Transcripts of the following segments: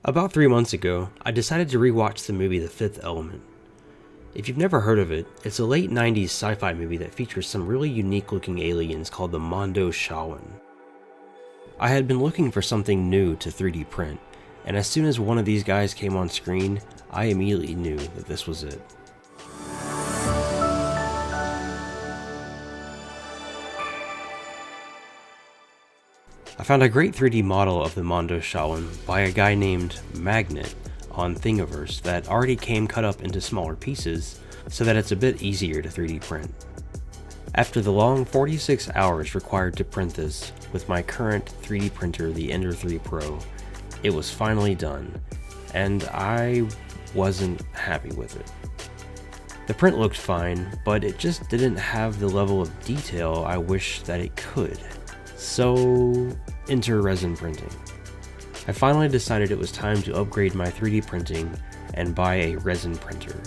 About 3 months ago, I decided to rewatch the movie The Fifth Element. If you've never heard of it, it's a late 90s sci-fi movie that features some really unique looking aliens called the Mondoshawan. I had been looking for something new to 3D print, and as soon as one of these guys came on screen, I immediately knew that this was it. I found a great 3D model of the Mondoshawan by a guy named Magnet on Thingiverse that already came cut up into smaller pieces so that it's a bit easier to 3D print. After the long 46 hours required to print this with my current 3D printer, the Ender 3 Pro, it was finally done, and I wasn't happy with it. The print looked fine, but it just didn't have the level of detail I wish that it could. So, enter resin printing. I finally decided it was time to upgrade my 3D printing and buy a resin printer.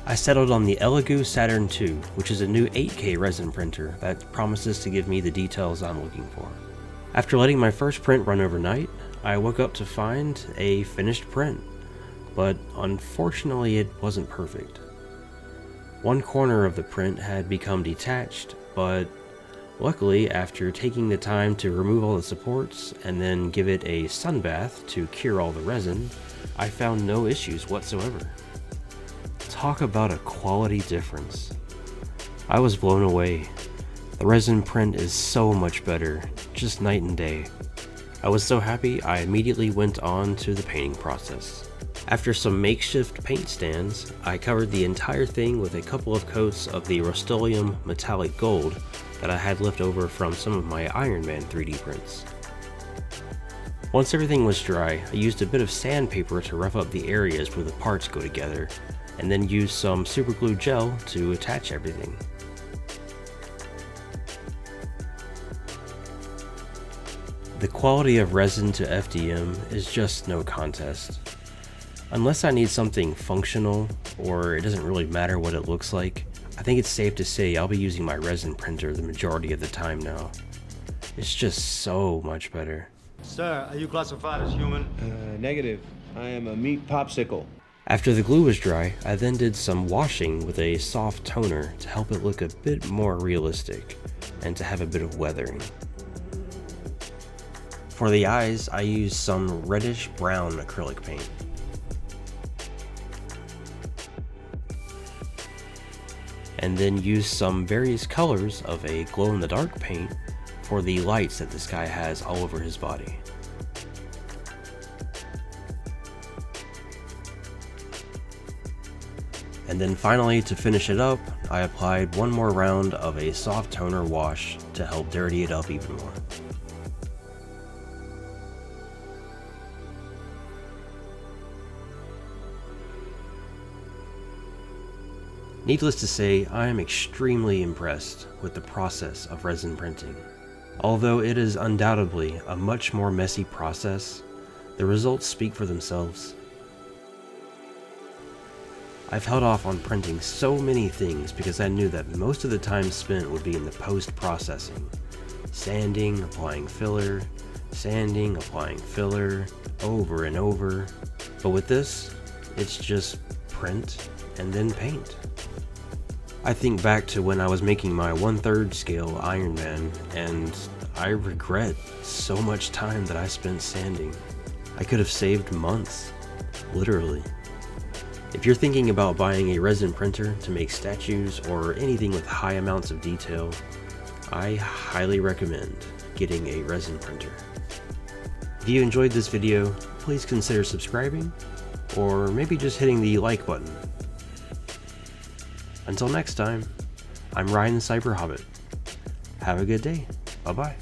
I settled on the Elegoo Saturn 2, which is a new 8K resin printer that promises to give me the details I'm looking for. After letting my first print run overnight, I woke up to find a finished print, but unfortunately it wasn't perfect. One corner of the print had become detached, but luckily, after taking the time to remove all the supports and then give it a sun bath to cure all the resin, I found no issues whatsoever. Talk about a quality difference. I was blown away. The resin print is so much better, just night and day. I was so happy I immediately went on to the painting process. After some makeshift paint stands, I covered the entire thing with a couple of coats of the Rustoleum Metallic Gold that I had left over from some of my Iron Man 3D prints. Once everything was dry, I used a bit of sandpaper to rough up the areas where the parts go together, and then used some superglue gel to attach everything. The quality of resin to FDM is just no contest. Unless I need something functional, or it doesn't really matter what it looks like, I think it's safe to say I'll be using my resin printer the majority of the time now. It's just so much better. Sir, are you classified as human? Negative. I am a meat popsicle. After the glue was dry, I then did some washing with a soft toner to help it look a bit more realistic, and to have a bit of weathering. For the eyes, I used some reddish-brown acrylic paint. And then use some various colors of a glow-in-the-dark paint for the lights that this guy has all over his body. And then finally, to finish it up, I applied one more round of a soft toner wash to help dirty it up even more. Needless to say, I am extremely impressed with the process of resin printing. Although it is undoubtedly a much more messy process, the results speak for themselves. I've held off on printing so many things because I knew that most of the time spent would be in the post-processing. Sanding, applying filler, over and over. But with this, it's just print and then paint. I think back to when I was making my 1/3 scale Iron Man, and I regret so much time that I spent sanding. I could have saved months, literally. If you're thinking about buying a resin printer to make statues or anything with high amounts of detail, I highly recommend getting a resin printer. If you enjoyed this video, please consider subscribing, or maybe just hitting the like button. Until next time, I'm Ryan the Cyber Hobbit. Have a good day. Bye-bye.